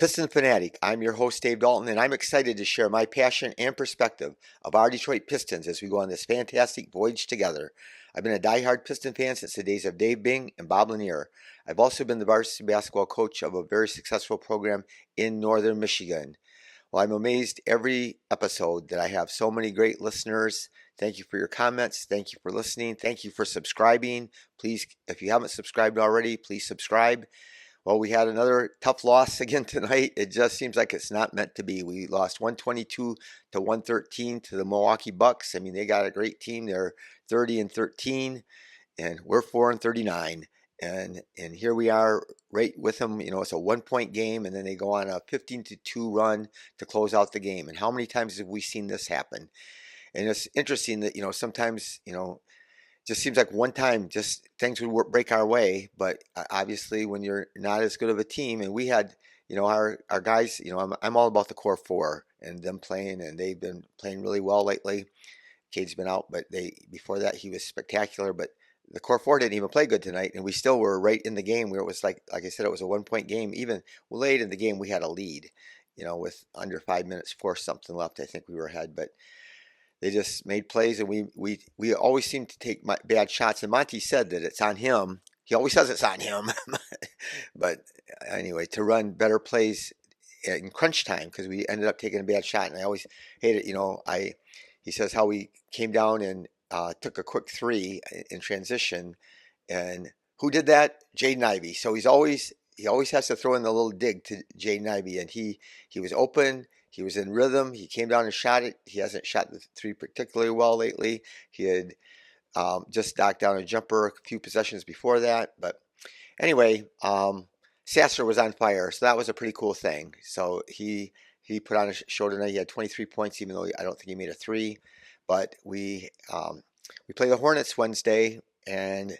Piston Fanatic. I'm your host, Dave Dalton, and I'm excited to share my passion and perspective of our Detroit Pistons as we go on this fantastic voyage together. I've been a diehard Piston fan since the days of Dave Bing and Bob Lanier. I've also been the varsity basketball coach of a very successful program in northern Michigan. Well, I'm amazed every episode that I have so many great listeners. Thank you for your comments. Thank you for listening. Thank you for subscribing. Please, if you haven't subscribed already, please subscribe. Well, we had another tough loss again tonight. It just seems like it's not meant to be. We lost 122 to 113 to the Milwaukee Bucks. I mean, they got a great team. They're 30-13, and we're 4-39. And here we are right with them. You know, it's a 1-point game, and then they go on a 15-2 run to close out the game. And how many times have we seen this happen? And it's interesting that, sometimes, just seems like one time just things would break our way, but obviously when you're not as good of a team, and we had, our guys, I'm all about the core four and them playing, and they've been playing really well lately. Cade's been out, but before that he was spectacular, but the core four didn't even play good tonight, and we still were right in the game where it was like I said, it was a 1-point game. Even late in the game we had a lead, with under 5 minutes, 4 something left. I think we were ahead, but they just made plays, and we always seem to take bad shots. And Monty said that it's on him. He always says it's on him. But anyway, to run better plays in crunch time, because we ended up taking a bad shot. And I always hate it. He says how we came down and took a quick three in transition. And who did that? Jaden Ivey. So he always has to throw in the little dig to Jaden Ivey. And he was open. He was in rhythm. He came down and shot it. He hasn't shot the three particularly well lately. He had just knocked down a jumper a few possessions before that. But anyway, Sasser was on fire, so that was a pretty cool thing. So he put on a show tonight. He had 23 points, even though I don't think he made a three. But we play the Hornets Wednesday, and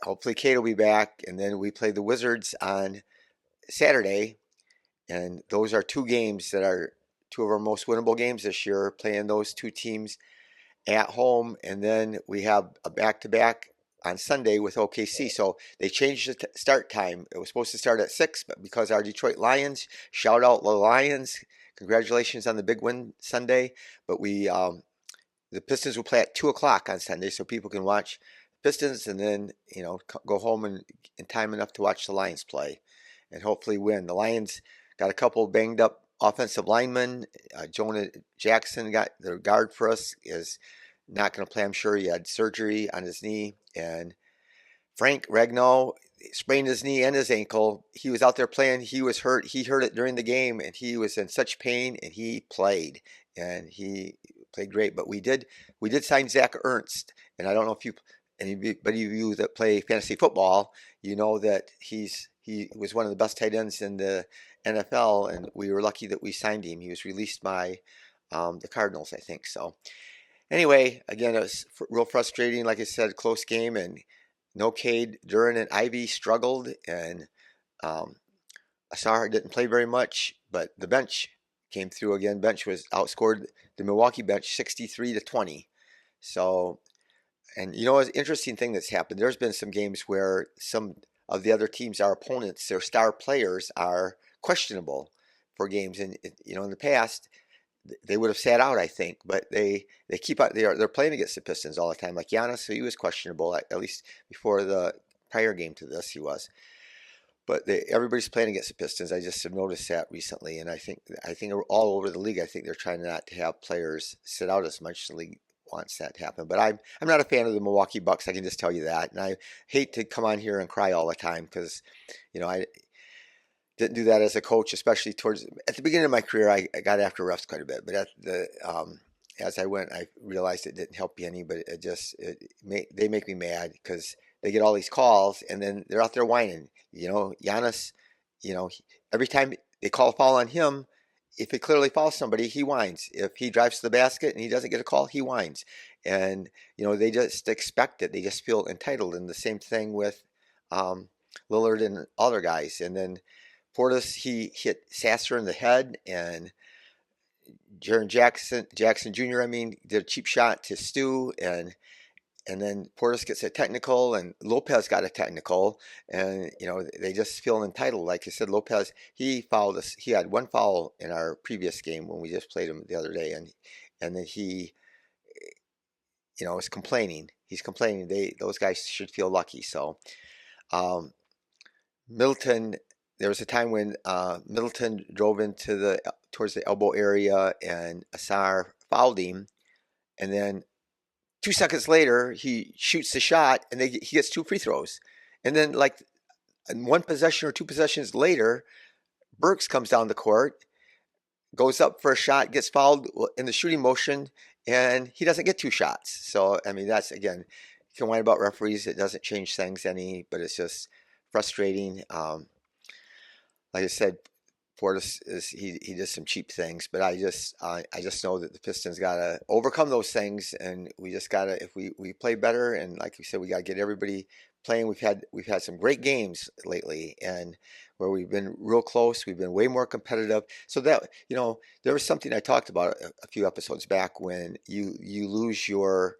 hopefully Cade will be back. And then we play the Wizards on Saturday. And those are two games that are two of our most winnable games this year, playing those two teams at home. And then we have a back-to-back on Sunday with OKC. So they changed the start time. It was supposed to start at 6, but because our Detroit Lions, shout out the Lions, congratulations on the big win Sunday. But the Pistons will play at 2 o'clock on Sunday, so people can watch Pistons and then, go home in time enough to watch the Lions play and hopefully win. The Lions got a couple banged up offensive linemen. Jonah Jackson, got the guard for us, is not going to play. I'm sure he had surgery on his knee. And Frank Ragnow sprained his knee and his ankle. He was out there playing. He was hurt. He hurt it during the game, and he was in such pain, and he played. And he played great. But we did sign Zach Erntz. And I don't know if anybody of you that play fantasy football, you know that he was one of the best tight ends in the NFL, and we were lucky that we signed him. He was released by the Cardinals, I think. So anyway, again, it was real frustrating. Like I said, close game, and no Cade. Duran and Ivy struggled, and Asar didn't play very much, but the bench came through again. Bench was outscored the Milwaukee bench 63-20. So, and an interesting thing that's happened, there's been some games where some of the other teams, our opponents, their star players are questionable for games, and in the past they would have sat out, I think, but they keep out. They're playing against the Pistons all the time. Like Giannis, so he was questionable at least before the prior game to this. He was, but everybody's playing against the Pistons. I just have noticed that recently, and I think all over the league. I think they're trying not to have players sit out as much. The league wants that to happen, but I'm not a fan of the Milwaukee Bucks. I can just tell you that, and I hate to come on here and cry all the time because, I didn't do that as a coach, especially at the beginning of my career. I got after refs quite a bit, but as I went, I realized it didn't help you any. But they make me mad because they get all these calls, and then they're out there whining. Giannis, every time they call a foul on him, if it clearly fouls somebody, he whines. If he drives to the basket and he doesn't get a call, he whines. And they just expect it. They just feel entitled. And the same thing with Lillard and other guys. And then Portis, he hit Sasser in the head, and Jaron Jackson Jr. did a cheap shot to Stu, and and then Portis gets a technical, and Lopez got a technical, and they just feel entitled. Like I said, Lopez, he fouled us. He had one foul in our previous game when we just played him the other day, and then he is complaining. He's complaining. Those guys should feel lucky. So um, Middleton, there was a time when Middleton drove into towards the elbow area, and Sasser fouled him, and then 2 seconds later he shoots the shot, and he gets two free throws, and then like one possession or two possessions later, Burks comes down the court, goes up for a shot, gets fouled in the shooting motion, and he doesn't get two shots. So I mean, that's again, you can whine about referees. It doesn't change things any, but it's just frustrating. Like I said, Portis he does some cheap things, but I just know that the Pistons gotta overcome those things, and we just gotta, if we play better, and like we said, we gotta get everybody playing. We've had some great games lately, and where we've been real close, we've been way more competitive. So that there was something I talked about a few episodes back, when you lose your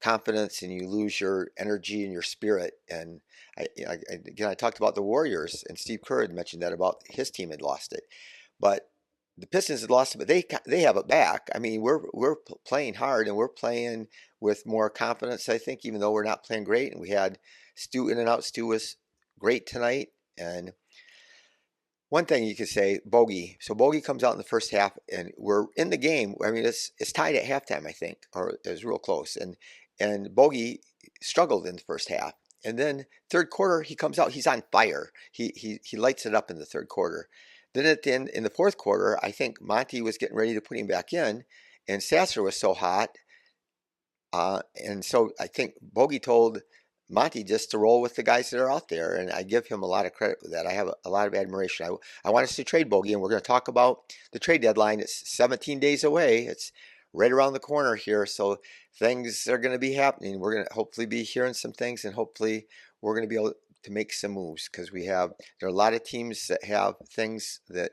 confidence and you lose your energy and your spirit. And I talked about the Warriors, and Steve Kerr had mentioned that about his team had lost it, but the Pistons had lost it, but they have it back. I mean, we're playing hard, and we're playing with more confidence, I think, even though we're not playing great. And we had Stu in and out. Stu was great tonight. And one thing you could say, Bogey. So Bogey comes out in the first half, and we're in the game. I mean, it's tied at halftime, I think, or it was real close. And Bogey struggled in the first half, and then third quarter he comes out. He's on fire. He lights it up in the third quarter. Then at the end, in the fourth quarter, I think Monty was getting ready to put him back in, and Sasser was so hot, and so I think Bogey told Monty just to roll with the guys that are out there, and I give him a lot of credit for that. I have a lot of admiration. I want us to trade Bogey, and we're going to talk about the trade deadline. It's 17 days away. It's right around the corner here, so things are going to be happening. We're going to hopefully be hearing some things, and hopefully we're going to be able to make some moves, because there are a lot of teams that have things that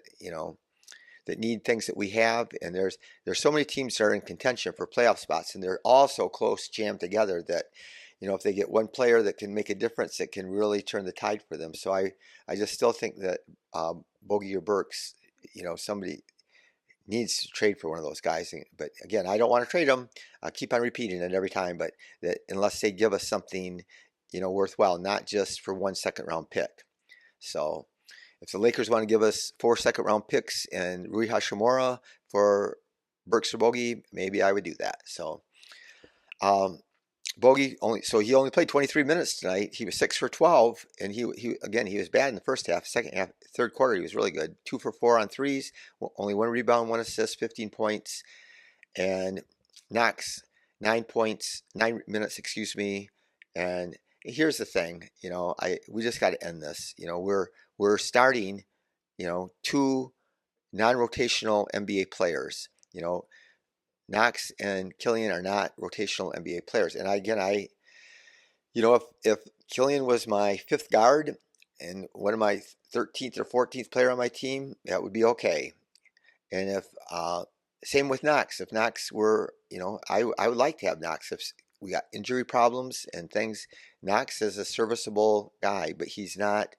that need things that we have, and there's so many teams that are in contention for playoff spots, and they're all so close, jammed together, that if they get one player that can make a difference, it can really turn the tide for them. So I just still think that Bogey or Burks, somebody needs to trade for one of those guys. But again, I don't want to trade them. I keep on repeating it every time, but that unless they give us something worthwhile, not just for 1 second round pick. So if the Lakers want to give us 4 second round picks and Rui Hachimura for Burks or Bogey, maybe I would do that. So Bogey he only played 23 minutes tonight. He was 6 for 12, and he was bad in the first half. Second half, third quarter, he was really good. 2 for 4 on threes, only 1 rebound, 1 assist, 15 points. And Knox, 9 points, 9 minutes, excuse me. And here's the thing, we just got to end this. We're starting, 2 non-rotational NBA players. Knox and Killian are not rotational NBA players. And if Killian was my 5th guard and one of my 13th or 14th player on my team, that would be okay. And if same with Knox. If Knox were, I would like to have Knox. If we got injury problems and things, Knox is a serviceable guy, but he's not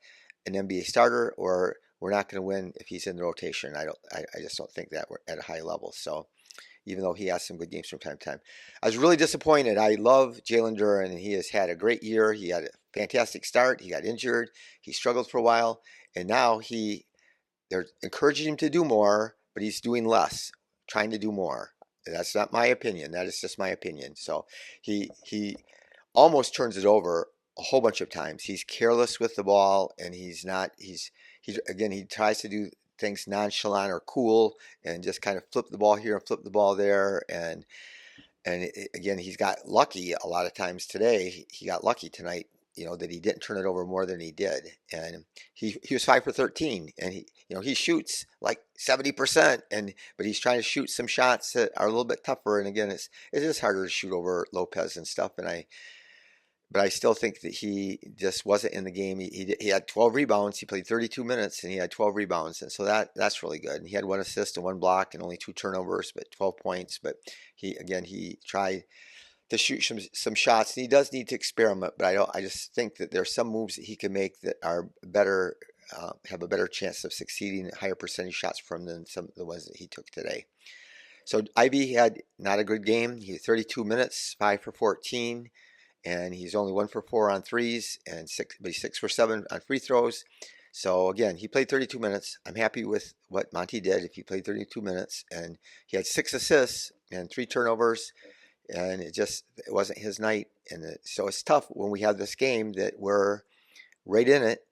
an NBA starter, or we're not going to win if he's in the rotation. I just don't think that we're at a high level. So even though he has some good games from time to time, I was really disappointed. I love Jalen Duren, and he has had a great year. He had a fantastic start. He got injured. He struggled for a while, and now they're encouraging him to do more, but he's doing less, trying to do more. That's not my opinion. That is just my opinion. So he almost turns it over a whole bunch of times. He's careless with the ball, and he tries to do things nonchalant or cool, and just kind of flip the ball here and flip the ball there. And again, he's got lucky a lot of times today. He got lucky tonight, that he didn't turn it over more than he did. And he was 5 for 13, and he shoots like 70%, but he's trying to shoot some shots that are a little bit tougher. And again, it is harder to shoot over Lopez and stuff. But I still think that he just wasn't in the game. He had 12 rebounds. He played 32 minutes, and he had 12 rebounds, and so that's really good. And he had 1 assist and 1 block and only 2 turnovers, but 12 points. But he tried to shoot some shots. And he does need to experiment, but I just think that there's some moves that he can make that are better, have a better chance of succeeding, higher percentage shots from than some of the ones that he took today. So Ivy had not a good game. He had 32 minutes, 5 for 14, and he's only 1 for 4 on threes, and but he's 6 for 7 on free throws. So again, he played 32 minutes. I'm happy with what Monty did if he played 32 minutes, and he had 6 assists and 3 turnovers, and it wasn't his night. And so it's tough when we have this game that we're right in it.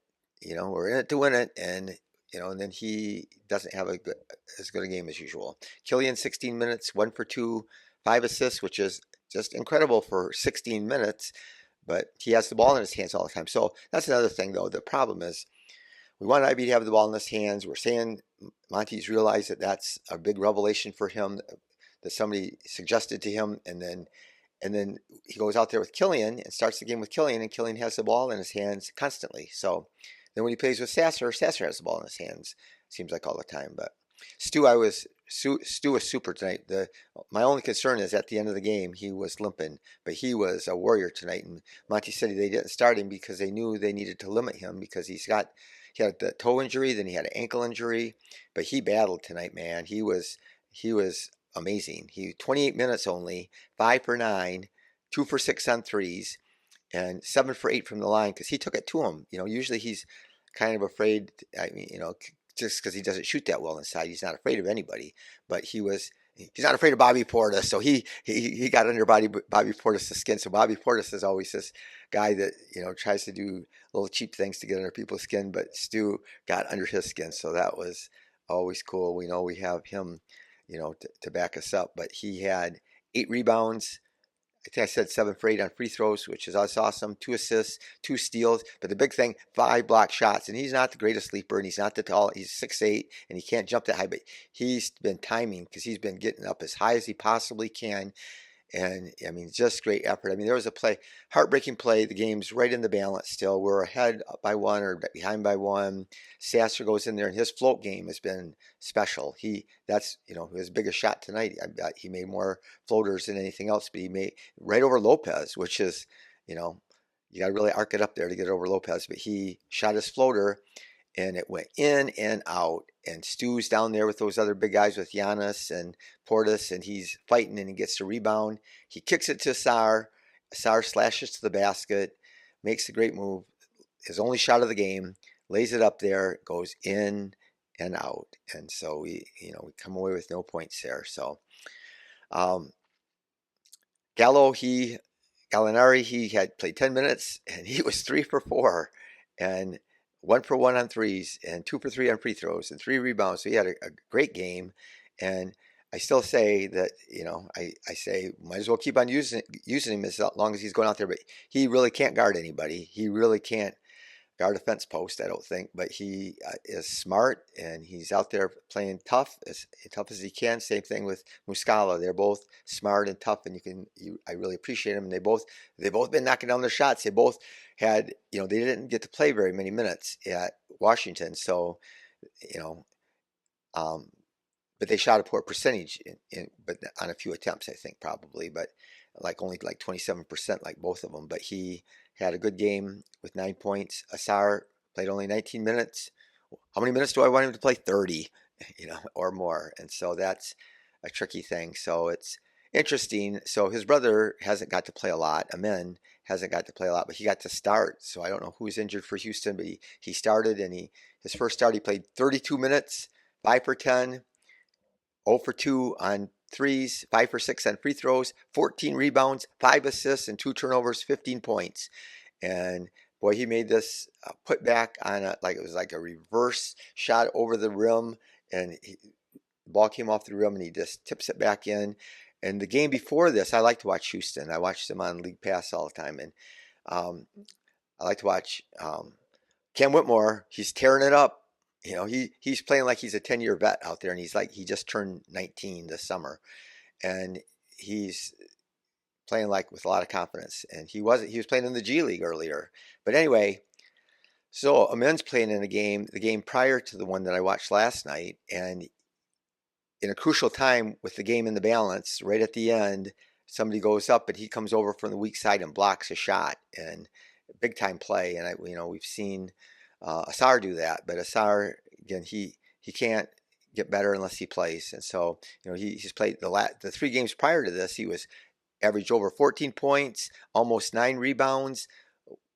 We're in it to win it, and and then he doesn't have as good a game as usual. Killian, 16 minutes, 1 for 2, 5 assists, which is just incredible for 16 minutes, but he has the ball in his hands all the time. So that's another thing, though. The problem is we want Ivy to have the ball in his hands. We're saying Monty's realized that that's a big revelation for him, that somebody suggested to him, and then he goes out there with Killian and starts the game with Killian, and Killian has the ball in his hands constantly. So then when he plays with Sasser, Sasser has the ball in his hands. Seems like all the time. But Stu was super tonight. My only concern is at the end of the game he was limping, but he was a warrior tonight. And Monty said they didn't start him because they knew they needed to limit him because he had the toe injury, then he had an ankle injury, but he battled tonight, man. He was amazing. He 28 minutes only, 5 for 9, 2 for 6 on threes, and 7 for 8 from the line because he took it to him. Usually he's kind of afraid. I mean, just because he doesn't shoot that well inside, he's not afraid of anybody. But he's not afraid of Bobby Portis, so he got under Bobby Portis' skin. So Bobby Portis is always this guy that tries to do little cheap things to get under people's skin, but Stu got under his skin, so that was always cool. We know we have him, to back us up. But he had 8 rebounds. I think I said 7 for 8 on free throws, which is awesome. 2 assists, 2 steals. But the big thing, 5 block shots. And he's not the greatest leaper, and he's not the tall. He's 6'8", and he can't jump that high. But he's been timing because he's been getting up as high as he possibly can. And, I mean, just great effort. I mean, there was a heartbreaking play. The game's right in the balance still. We're ahead by 1 or behind by 1. Sasser goes in there, and his float game has been special. That's his biggest shot tonight. I bet he made more floaters than anything else, but he made right over Lopez, which is, you got to really arc it up there to get over Lopez. But he shot his floater, and it went in and out. And Stu's down there with those other big guys with Giannis and Portis, and he's fighting, and he gets the rebound. He kicks it to Sasser. Sasser slashes to the basket, makes a great move. His only shot of the game, lays it up there, goes in and out. And so we come away with no points there. So Gallinari, he had played 10 minutes, and he was 3 for 4. And 1 for 1 on threes, and 2 for 3 on free throws, and 3 rebounds. So he had a great game, and I still say that I say might as well keep on using him as long as he's going out there. But he really can't guard anybody. He really can't guard a fence post, I don't think. But he is smart, and he's out there playing tough as he can. Same thing with Muscala. They're both smart and tough, and I really appreciate them. And they both been knocking down their shots. They both had they didn't get to play very many minutes at Washington, so but they shot a poor percentage but on a few attempts, I think, probably, but only 27%, like both of them. But he had a good game with 9 points. Sasser played only 19 minutes. How many minutes do I want him to play? 30, or more. And so that's a tricky thing. So it's interesting. So his brother hasn't got to play a lot. Amen hasn't got to play a lot, but he got to start. So I don't know who's injured for Houston, but he started, and his first start he played 32 minutes, 5 for 10, 0 for 2 on threes, 5 for 6 on free throws, 14 rebounds, 5 assists, and 2 turnovers, 15 points. And boy, he made this put back on it was like a reverse shot over the rim, and the ball came off the rim, and he just tips it back in. And the game before this, I like to watch Houston. I watch them on League Pass all the time, and I like to watch Cam Whitmore. He's tearing it up. He's playing like he's a 10-year vet out there, and he just turned 19 this summer, and he's playing with a lot of confidence. And he was playing in the G League earlier. But anyway, so Amen's playing in the game prior to the one that I watched last night, and in a crucial time with the game in the balance, right at the end, somebody goes up, but he comes over from the weak side and blocks a shot, and big time play. And we've seen Sasser do that, but Sasser, again, he can't get better unless he plays. And so he's played the 3 games prior to this. He was averaged over 14 points, almost 9 rebounds,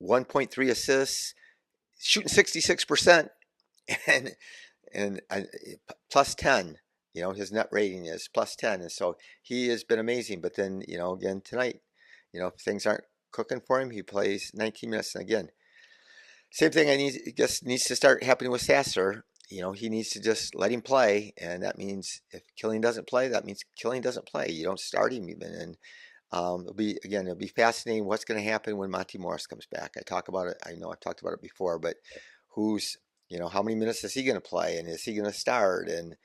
1.3 assists, shooting 66%, and plus 10. His net rating is plus 10, and so he has been amazing. But then again tonight, if things aren't cooking for him, he plays 19 minutes, and again, same thing. I guess needs to start happening with Sasser. He needs to just let him play, and that means if Killian doesn't play, that means Killian doesn't play. You don't start him even, and it'll be fascinating what's going to happen when Monty Morris comes back. I talk about it. I know I've talked about it before, but who's how many minutes is he going to play, and is he going to start? And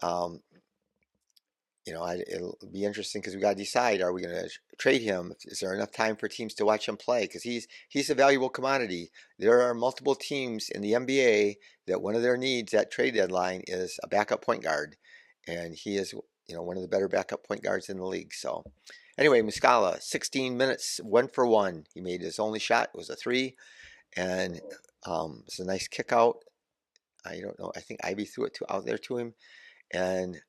um, it'll be interesting because we got to decide: are we going to trade him? Is there enough time for teams to watch him play? Because he's a valuable commodity. There are multiple teams in the NBA that one of their needs at trade deadline is a backup point guard, and he is one of the better backup point guards in the league. So anyway, Muscala, 16 minutes, 1 for 1. He made his only shot. It was a 3, and it's a nice kick out. I don't know. I think Ivy threw it out there to him, and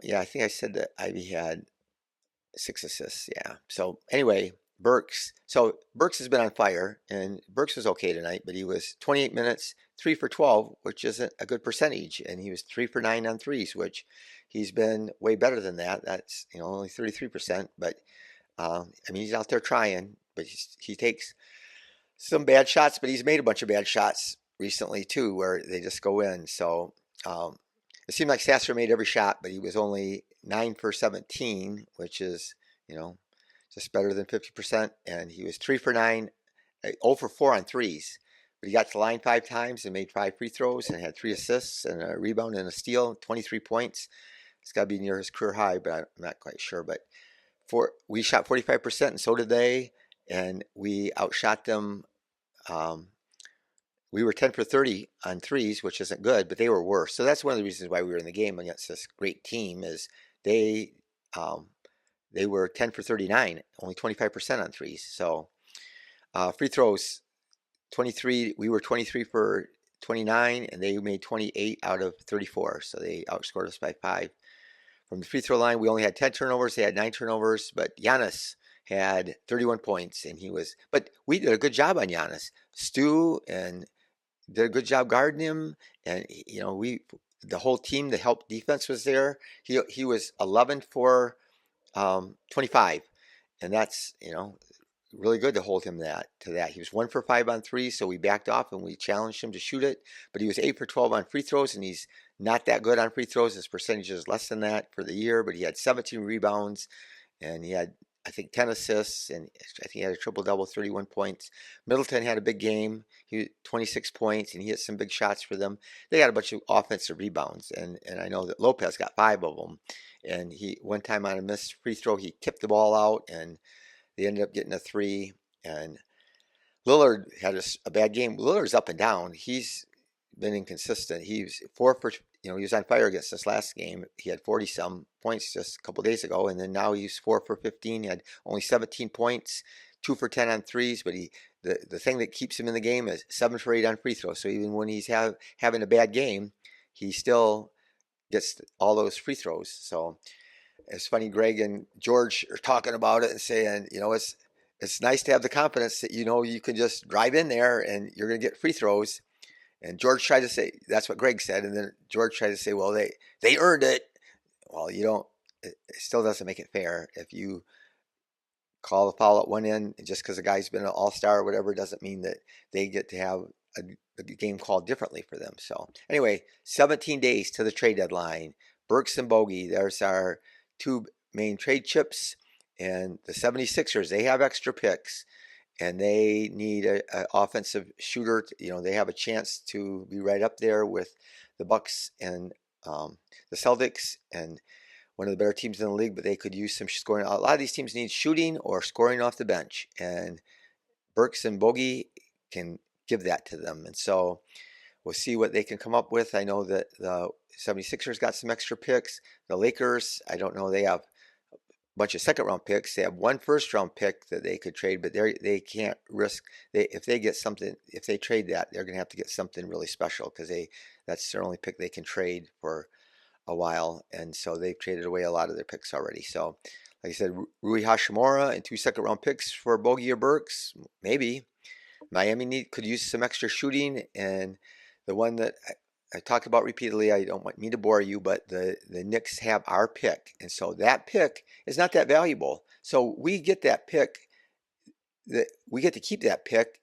yeah, I think I said that Ivy had 6 assists. Yeah. So anyway, Burks. So Burks has been on fire, and Burks was okay tonight, but he was 28 minutes, 3 for 12, which isn't a good percentage, and he was 3 for 9 on threes, which he's been way better than that. That's only 33%, but he's out there trying, but he takes some bad shots, but he's made a bunch of bad shots recently too, where they just go in. So it seemed like Sasser made every shot, but he was only 9 for 17, which is just better than 50%. And he was 3 for 9, 0 for 4 on threes. But he got to the line 5 times and made 5 free throws and had 3 assists and a rebound and a steal, 23 points. It's got to be near his career high, but I'm not quite sure. But we shot 45%, and so did they, and we outshot them. We were 10 for 30 on threes, which isn't good, but they were worse. So that's one of the reasons why we were in the game against this great team is they were 10 for 39, only 25% on threes. So free throws, 23. We were 23 for 29, and they made 28 out of 34. So they outscored us by 5. From the free throw line, we only had 10 turnovers. They had 9 turnovers, but Giannis had 31 points, and but we did a good job on Giannis. Stu and did a good job guarding him, and the whole team, the help defense was there. He was 11 for 25, and that's really good to hold him to that. He was 1 for 5 on threes, so we backed off and we challenged him to shoot it. But he was 8 for 12 on free throws, and he's not that good on free throws. His percentage is less than that for the year, but he had 17 rebounds, and he had, I think, 10 assists, and I think he had a triple-double, 31 points. Middleton had a big game. He had 26 points, and he hit some big shots for them. They got a bunch of offensive rebounds, and I know that Lopez got 5 of them. And one time on a missed free throw, he tipped the ball out, and they ended up getting a 3. And Lillard had a bad game. Lillard's up and down. He's been inconsistent. He was 4 for, he was on fire against this last game. He had 40-some points just a couple days ago, and then now he's 4 for 15. He had only 17 points, 2 for 10 on threes, but the thing that keeps him in the game is 7 for 8 on free throws. So even when he's having a bad game, he still gets all those free throws. So it's funny, Greg and George are talking about it and saying, it's nice to have the confidence that you can just drive in there and you're going to get free throws. And George tried to say, that's what Greg said, and then George tried to say, well, they earned it. Well, you don't. It still doesn't make it fair. If you call the foul at one end, and just because a guy's been an all-star or whatever, doesn't mean that they get to have a game called differently for them. So anyway, 17 days to the trade deadline. Burks and Bogey, there's our 2 main trade chips, and the 76ers, they have extra picks, and they need an offensive shooter. They have a chance to be right up there with the Bucks and the Celtics, and one of the better teams in the league, but they could use some scoring. A lot of these teams need shooting or scoring off the bench, and Burks and Bogey can give that to them. And so we'll see what they can come up with. I know that the 76ers got some extra picks. The Lakers, I don't know, they have bunch of second round picks. They have one first round pick that they could trade, but they can't risk if they get something, if they trade that, they're gonna have to get something really special because that's their only pick they can trade for a while, and so they've traded away a lot of their picks already. So, like I said, Rui Hashimura and 2 second round picks for Bogey or Burks, maybe. Miami could use some extra shooting, and the one that I talked about repeatedly, I don't want me to bore you, but the Knicks have our pick, and so that pick is not that valuable. So we get that pick, we get to keep that pick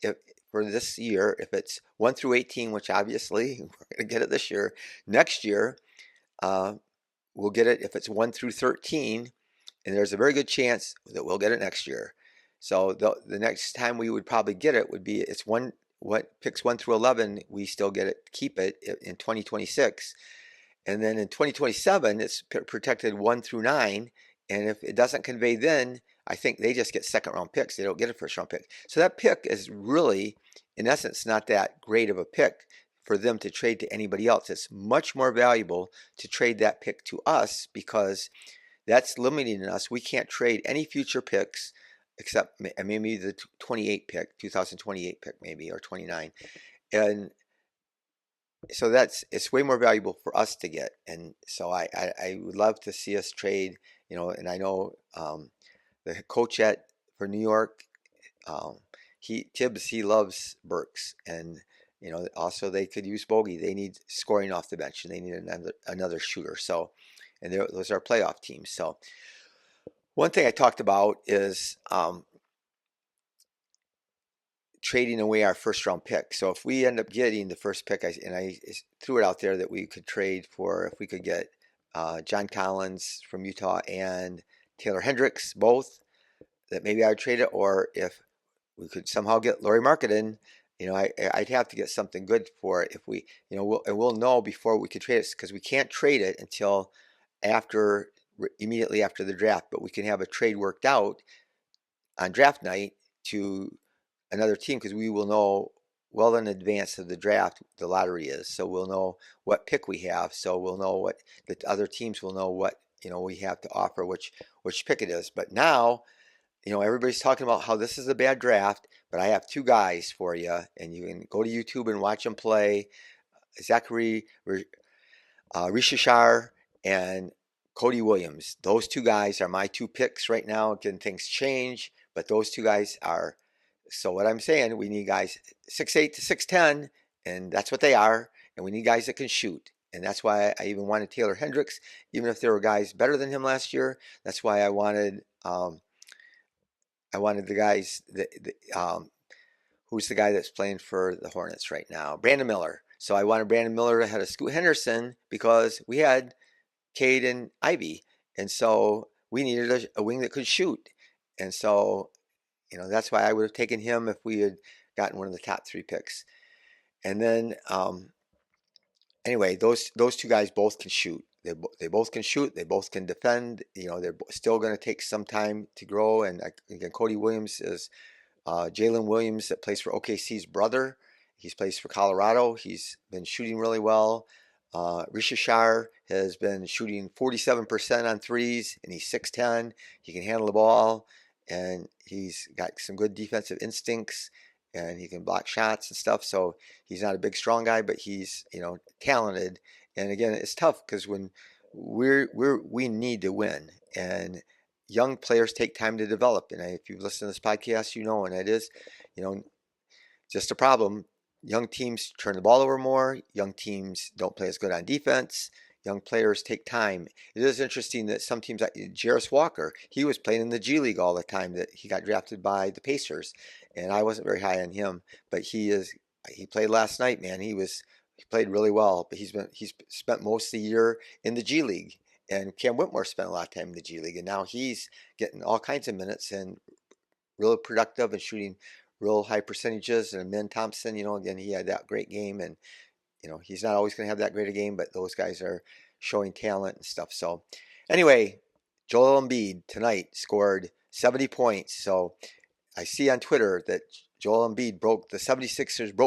for this year if it's 1 through 18, which obviously we're going to get it this year. Next year, we'll get it if it's 1 through 13, and there's a very good chance that we'll get it next year. So the next time we would probably get it would be what picks 1 through 11, we still get it, keep it in 2026. And then in 2027, it's protected 1 through 9. And if it doesn't convey then, I think they just get second round picks. They don't get a first round pick. So that pick is really, in essence, not that great of a pick for them to trade to anybody else. It's much more valuable to trade that pick to us because that's limiting us. We can't trade any future picks except maybe the 28 pick, 2028 pick maybe, or 29. And so it's way more valuable for us to get. And so I would love to see us trade, and I know the coach for New York, Tibbs, he loves Burks, and also they could use Bogey. They need scoring off the bench, and they need another shooter. So, and those are playoff teams. So, one thing I talked about is trading away our first round pick. So if we end up getting the first pick, I threw it out there that we could trade for if we could get John Collins from Utah and Taylor Hendricks both, that maybe I would trade it, or if we could somehow get Lauri Markkanen, I'd have to get something good for it. If we, we'll know before we could trade it, because we can't trade it until immediately after the draft, but we can have a trade worked out on draft night to another team, because we will know well in advance of the draft the lottery is, so we'll know what pick we have, so we'll know what the other teams will know what we have to offer, which pick it is. But now everybody's talking about how this is a bad draft, but I have 2 guys for you, and you can go to YouTube and watch them play. Zachary Rishishar and Cody Williams. Those 2 guys are my 2 picks right now. Again, things change, but those 2 guys are. So what I'm saying, we need guys 6'8" to 6'10", and that's what they are. And we need guys that can shoot. And that's why I even wanted Taylor Hendricks, even if there were guys better than him last year. That's why I wanted the guys who's the guy that's playing for the Hornets right now, Brandon Miller. So I wanted Brandon Miller ahead of Scoot Henderson because we had Cade and Ivy, and so we needed a wing that could shoot. And so that's why I would have taken him if we had gotten one of the top 3 picks. And then anyway, those 2 guys both can shoot. They both can shoot. They both can defend. They're still going to take some time to grow. And again, Cody Williams is Jalen Williams, that plays for OKC's brother. He's plays for Colorado. He's been shooting really well. Rishishar has been shooting 47% on threes, and he's 6'10". He can handle the ball, and he's got some good defensive instincts, and he can block shots and stuff. So he's not a big, strong guy, but he's talented. And again, it's tough because when we need to win, and young players take time to develop. And if you've listened to this podcast, and it is, just a problem. Young teams turn the ball over more. Young teams don't play as good on defense. Young players take time. It is interesting that some teams, like Jarris Walker, he was playing in the G League all the time, that he got drafted by the Pacers, and I wasn't very high on him, but he played last night, man. He played really well, but he's spent most of the year in the G League, and Cam Whitmore spent a lot of time in the G League, and now he's getting all kinds of minutes and really productive and shooting real high percentages. And Min Thompson, again, he had that great game, and he's not always going to have that great a game, but those guys are showing talent and stuff. So anyway, Joel Embiid tonight scored 70 points. So I see on Twitter that Joel Embiid broke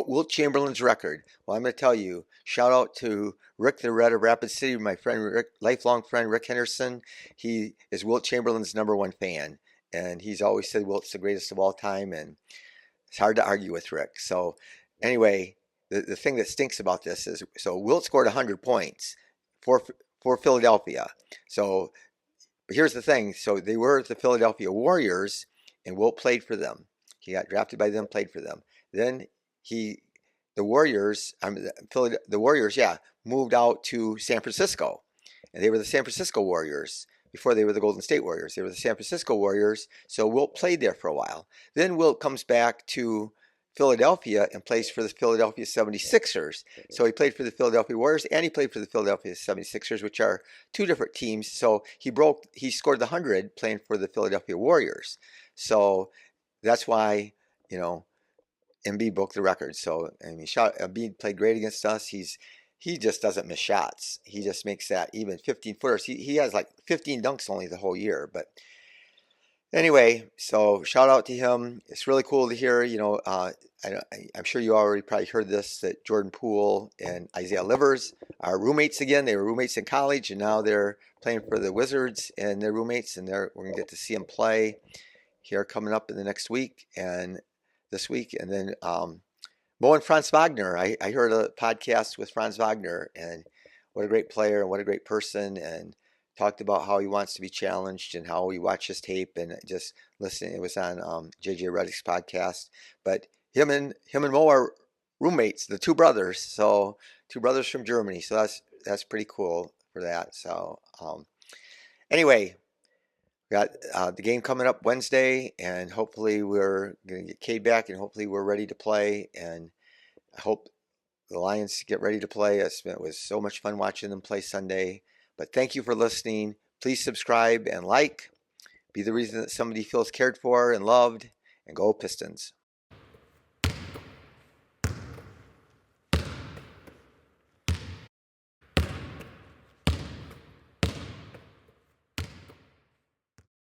Wilt Chamberlain's record. Well, I'm going to tell you, shout out to Rick the Red of Rapid City, my friend Rick, lifelong friend Rick Henderson. He is Wilt Chamberlain's #1 fan, and he's always said Wilt's the greatest of all time, and it's hard to argue with Rick. So anyway, the thing that stinks about this is, so Wilt scored 100 points for Philadelphia. So here's the thing. So they were the Philadelphia Warriors, and Wilt played for them. He got drafted by them, played for them. Then the Warriors, moved out to San Francisco, and they were the San Francisco Warriors before they were the Golden State Warriors. They were the San Francisco Warriors, so Wilt played there for a while. Then Wilt comes back to Philadelphia and plays for the Philadelphia 76ers. So he played for the Philadelphia Warriors and he played for the Philadelphia 76ers, which are two different teams. So he scored the 100 playing for the Philadelphia Warriors. So that's why, Embiid broke the record. So Embiid played great against us. He just doesn't miss shots. He just makes that even 15-footers. He has like 15 dunks only the whole year. But anyway, so shout out to him. It's really cool to hear, I'm sure you already probably heard this, that Jordan Poole and Isaiah Livers are roommates again. They were roommates in college, and now they're playing for the Wizards, and they're roommates, and we're going to get to see them play here coming up in the next week and this week. And then Mo and Franz Wagner. I heard a podcast with Franz Wagner, and what a great player and what a great person, and talked about how he wants to be challenged and how he watches tape and just listen. It was on JJ Redick's podcast. But him and Mo are roommates, the two brothers. So two brothers from Germany. So that's pretty cool for that. So anyway, we got the game coming up Wednesday, and hopefully we're going to get Cade back, and hopefully we're ready to play. And I hope the Lions get ready to play. It was so much fun watching them play Sunday. But thank you for listening. Please subscribe and like. Be the reason that somebody feels cared for and loved. And go Pistons.